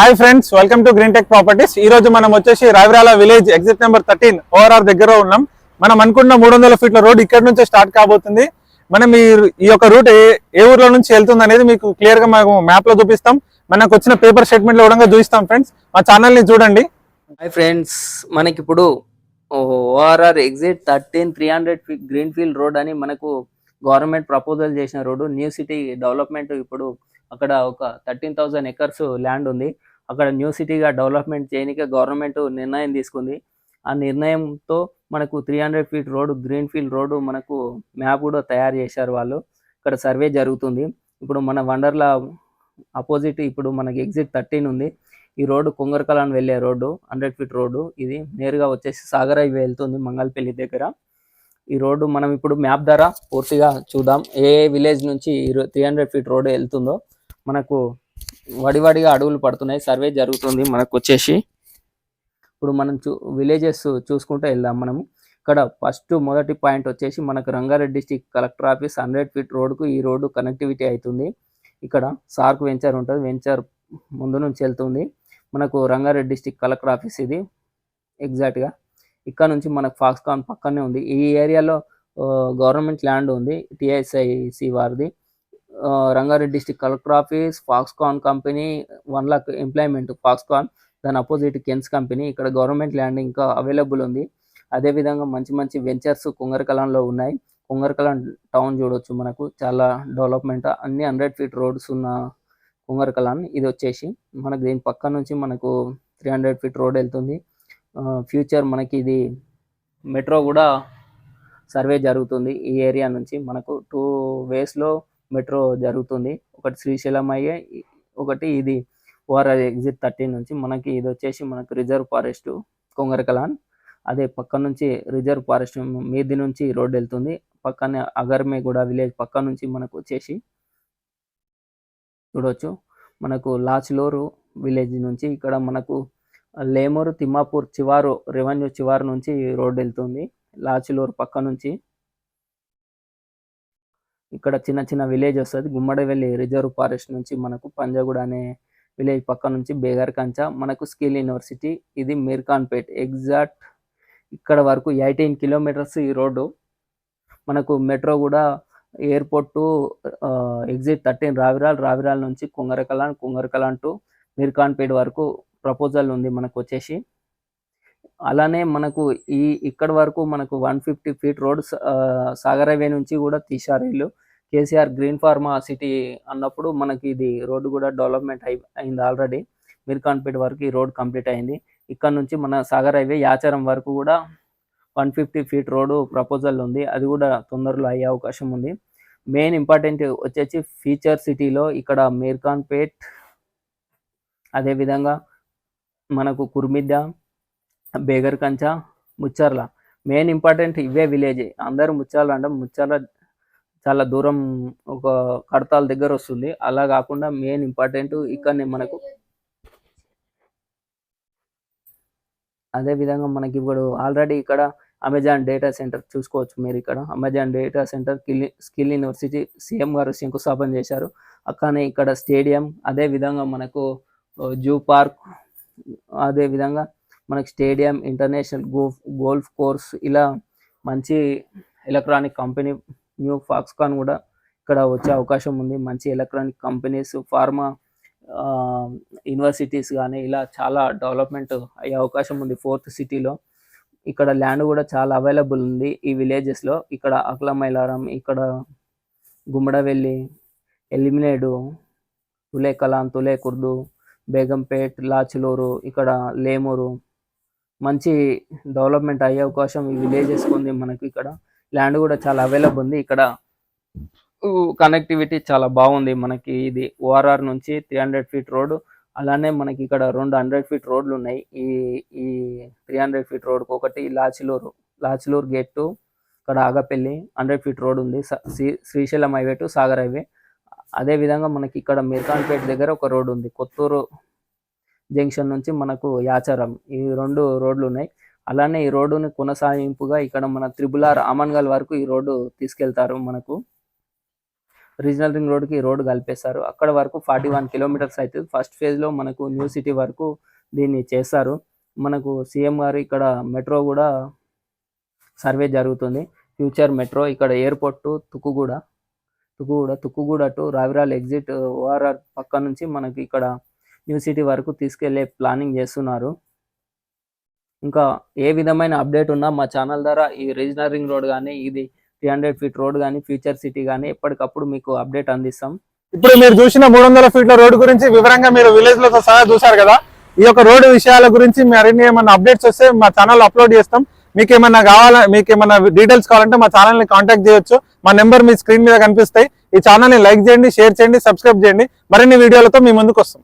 Hi friends, welcome to green tech properties. ఈ రోజు మనం వచ్చేసి Ravirala village exit number 13 ORR దగ్గర ఉన్నాం. మనం అనుకున్న 300 ఫీట్ల రోడ్ ఇక్కడ నుంచే స్టార్ట్ కాబోతుంది. మనం ఈ యొక్క రూట్ ఏ ఊర్లో నుంచి వెళ్తుంది అనేది మీకు క్లియర్ గా మేము మ్యాప్ లో చూపిస్తాం. మనకు వచ్చిన పేపర్ స్టేట్మెంట్ లో కూడా చూపిస్తాం. ఫ్రెండ్స్, మా ఛానల్ ని చూడండి. హాయ్ ఫ్రెండ్స్, మనకి ఇప్పుడు ORR exit 13 300 green field road అని మనకు గవర్నమెంట్ ప్రపోజల్ చేసిన రోడ్డు. న్యూ సిటీ డెవలప్మెంట్ ఇప్పుడు అక్కడ ఒక 13,000 ఎకర్స్ ల్యాండ్ ఉంది. అక్కడ న్యూ సిటీగా డెవలప్మెంట్ చేయడానికి గవర్నమెంట్ నిర్ణయం తీసుకుంది. ఆ నిర్ణయంతో మనకు 300 feet road green field road మనకు మ్యాప్ కూడా తయారు చేశారు వాళ్ళు. ఇక్కడ సర్వే జరుగుతుంది. ఇప్పుడు మన వండర్లా అపోజిట్ ఇప్పుడు మనకి ఎగ్జిట్ 13 ఉంది. ఈ రోడ్డు కొంగరకలాన్ వెళ్ళే రోడ్డు, 100 ఫీట్ రోడ్డు. ఇది నేరుగా వచ్చేసి సాగర్ హైవే వెళ్తుంది మంగళపల్లి దగ్గర. ఈ రోడ్డు మనం ఇప్పుడు మ్యాప్ ద్వారా పూర్తిగా చూద్దాం. ఏ విలేజ్ నుంచి 300 ఫీట్ రోడ్డు వెళ్తుందో. మనకు వడివడిగా అడవులు పడుతున్నాయి, సర్వే జరుగుతుంది. మనకు వచ్చేసి ఇప్పుడు మనం విలేజెస్ చూసుకుంటూ వెళ్దాం. మనము ఇక్కడ ఫస్ట్ మొదటి పాయింట్ వచ్చేసి మనకు Rangareddy district collector office 100 feet రోడ్డుకు ఈ రోడ్డు కనెక్టివిటీ అవుతుంది. ఇక్కడ సార్క్ వెంచర్ ఉంటుంది, వెంచర్ ముందు నుంచి వెళ్తుంది. మనకు రంగారెడ్డి డిస్టిక్ కలెక్టర్ ఆఫీస్ ఇది ఎగ్జాక్ట్గా. ఇక్కడ నుంచి మనకు ఫాక్స్కాన్ పక్కనే ఉంది. ఈ ఏరియాలో గవర్నమెంట్ ల్యాండ్ ఉంది, టిఎస్ఐసి వారిది. Rangareddy district collector office, Foxconn company, 1 lakh employment Foxconn, దాని అపోజిట్ కెన్స్ కంపెనీ. ఇక్కడ గవర్నమెంట్ ల్యాండ్ ఇంకా అవైలబుల్ ఉంది. అదేవిధంగా మంచి మంచి వెంచర్స్ కుంగరకలాన్లో ఉన్నాయి. కుంగరకలాన్ టౌన్ చూడవచ్చు, మనకు చాలా డెవలప్మెంట్, అన్ని 100 ఫీట్ రోడ్స్ ఉన్న కుంగరకలాన్. ఇది వచ్చేసి మనకు దీని పక్క నుంచి మనకు 300 ఫీట్ రోడ్ వెళ్తుంది. ఫ్యూచర్ మనకి ఇది మెట్రో కూడా సర్వే జరుగుతుంది. ఈ ఏరియా నుంచి మనకు 2 వేస్లో మెట్రో జరుగుతుంది. ఒకటి శ్రీశైలం అయ్యే, ఒకటి ఇది ఓఆర్ఆర్ ఎగ్జిట్ 13 నుంచి. మనకి ఇది వచ్చేసి మనకు రిజర్వ్ ఫారెస్ట్ కొంగరకలాన్. అదే పక్క నుంచి రిజర్వ్ ఫారెస్ట్ మీది నుంచి రోడ్ వెళ్తుంది. పక్కనే అగర్మేగూడ విలేజ్ పక్క నుంచి మనకు వచ్చేసి చూడవచ్చు. మనకు లాచ్లోరు విలేజ్ నుంచి ఇక్కడ మనకు లేమూరు తిమ్మాపూర్ చివారు రెవెన్యూ చివారు నుంచి రోడ్ వెళ్తుంది. లాచ్లోరు పక్క నుంచి ఇక్కడ చిన్న చిన్న విలేజ్ వస్తుంది. గుమ్మడివెల్లి రిజర్వ్ ఫారెస్ట్ నుంచి మనకు పంజగూడ అనే విలేజ్ పక్క నుంచి బేగర్ కంచ, మనకు స్కిల్ యూనివర్సిటీ, ఇది మీర్ఖాన్పేట్. ఎగ్జాక్ట్ ఇక్కడ వరకు 18 కిలోమీటర్స్ ఈ రోడ్డు. మనకు మెట్రో కూడా ఎయిర్పోర్ట్ టు ఎగ్జిట్ 13 రావిరాల్ నుంచి కుంగరకలాన్ టు మీర్ఖాన్పేట్ వరకు ప్రపోజల్ ఉంది మనకు వచ్చేసి. అలానే మనకు ఇక్కడ వరకు మనకు 150 ఫీట్ రోడ్ సాగర్ హైవే నుంచి కూడా తీశారు వీళ్ళు. కేసీఆర్ గ్రీన్ ఫార్మా సిటీ అన్నప్పుడు మనకి ఇది రోడ్డు కూడా డెవలప్మెంట్ అయింది ఆల్రెడీ. మీర్ఖాన్పేట్ వరకు ఈ రోడ్ కంప్లీట్ అయింది. ఇక్కడ నుంచి మన సాగర్ హైవే యాచారం వరకు కూడా 150 ఫీట్ రోడ్డు ప్రపోజల్ ఉంది. అది కూడా తొందరలో అయ్యే అవకాశం ఉంది. మెయిన్ ఇంపార్టెంట్ వచ్చేసి ఫీచర్ సిటీలో ఇక్కడ మీర్ఖాన్పేట్, అదేవిధంగా మనకు కుర్మిద్ద, బేగర్ కంచ, ముచ్చర్ల. మెయిన్ ఇంపార్టెంట్ ఇవే విలేజ్. అందరూ ముచ్చర్ల అంటే ముచ్చర్ల చాలా దూరం, ఒక కడతాల దగ్గర వస్తుంది. అలా కాకుండా మెయిన్ ఇంపార్టెంట్ ఇక్కడనే మనకు. అదేవిధంగా మనకి ఇప్పుడు ఆల్రెడీ ఇక్కడ అమెజాన్ డేటా సెంటర్ చూసుకోవచ్చు మీరు. ఇక్కడ Amazon data centre skill university CM గారు శంకుస్థాపన చేశారు. అక్కడనే ఇక్కడ స్టేడియం, అదేవిధంగా మనకు జూ పార్క్, అదేవిధంగా మనకు స్టేడియం, ఇంటర్నేషనల్ గోల్ఫ్ కోర్స్, ఇలా మంచి ఎలక్ట్రానిక్ కంపెనీ న్యూ ఫాక్స్కాన్ కూడా ఇక్కడ వచ్చే అవకాశం ఉంది. మంచి ఎలక్ట్రానిక్ కంపెనీస్, ఫార్మా యూనివర్సిటీస్ కానీ ఇలా చాలా డెవలప్మెంట్ అయ్యే అవకాశం ఉంది 4th సిటీలో. ఇక్కడ ల్యాండ్ కూడా చాలా అవైలబుల్ ఉంది ఈ విలేజెస్లో. ఇక్కడ అక్లమైలారం, ఇక్కడ గుమ్మడవెల్లి, ఎలిమినేడు, తులేకలాన్, తులేకుర్దు, బేగంపేట్, లాచులూరు, ఇక్కడ లేమూరు, మంచి డెవలప్మెంట్ అయ్యే అవకాశం ఈ విలేజెస్ ఉంది. మనకి ఇక్కడ ల్యాండ్ కూడా చాలా అవైలబుల్ ఉంది. ఇక్కడ కనెక్టివిటీ చాలా బాగుంది మనకి. ఇది ఓఆర్ఆర్ నుంచి 300 ఫీట్ రోడ్. అలానే మనకి ఇక్కడ 2 100 ఫీట్ రోడ్లు ఉన్నాయి. ఈ 300 ఫీట్ రోడ్కి ఒకటి లాచ్లూరు గేట్ టు ఇక్కడ ఆగపల్లి 100 ఫీట్ రోడ్ ఉంది. Srisailam highway to Sagar highway. అదేవిధంగా మనకి ఇక్కడ మీర్ఖాన్పేట్ దగ్గర ఒక రోడ్ ఉంది, కొత్తూరు జంక్షన్ నుంచి మనకు యాచారం. ఈ 2 రోడ్లు ఉన్నాయి. అలానే ఈ రోడ్డుని కొనసాగింపుగా ఇక్కడ మన 3R ఆమన్గల్ వరకు ఈ రోడ్డు తీసుకెళ్తారు. మనకు రీజనల్ రింగ్ రోడ్కి రోడ్ కలిపేస్తారు. అక్కడ వరకు 41 కిలోమీటర్స్ అవుతుంది. ఫస్ట్ ఫేజ్లో మనకు న్యూ సిటీ వరకు దీన్ని చేస్తారు. మనకు సీఎం గారు ఇక్కడ మెట్రో కూడా సర్వే జరుగుతుంది. ఫ్యూచర్ మెట్రో ఇక్కడ airport to Tukkuguda to Raviryal exit ORR పక్క నుంచి మనకి ఇక్కడ న్యూ సిటీ వరకు తీసుకెళ్లే ప్లానింగ్ చేస్తున్నారు. ఇంకా ఏ విధమైన అప్డేట్ ఉన్నా మా ఛానల్ ద్వారా ఈ రీజనల్ రింగ్ రోడ్ కానీ, ఇది 300 ఫీట్ రోడ్ కానీ, ఫ్యూచర్ సిటీ కానీ ఎప్పటికప్పుడు మీకు అప్డేట్ అందిస్తాం. ఇప్పుడు మీరు చూసిన 300 ఫీట్ల రోడ్డు గురించి వివరంగా మీరు విలేజ్ లతో సహా చూసారు కదా. ఈ యొక్క రోడ్డు విషయాల గురించి మరిన్ని ఏమన్నా అప్డేట్స్ వస్తే మా ఛానల్ అప్లోడ్ చేస్తాం. మీకు ఏమన్నా డీటెయిల్స్ కావాలంటే మా ఛానల్ ని కాంటాక్ట్ చేయొచ్చు. మా నెంబర్ మీ స్క్రీన్ మీద కనిపిస్తాయి. ఈ ఛానల్ ని లైక్ చేయండి, షేర్ చేయండి, సబ్స్క్రైబ్ చేయండి. మరిన్ని వీడియోలతో మీ ముందుకు వస్తాం.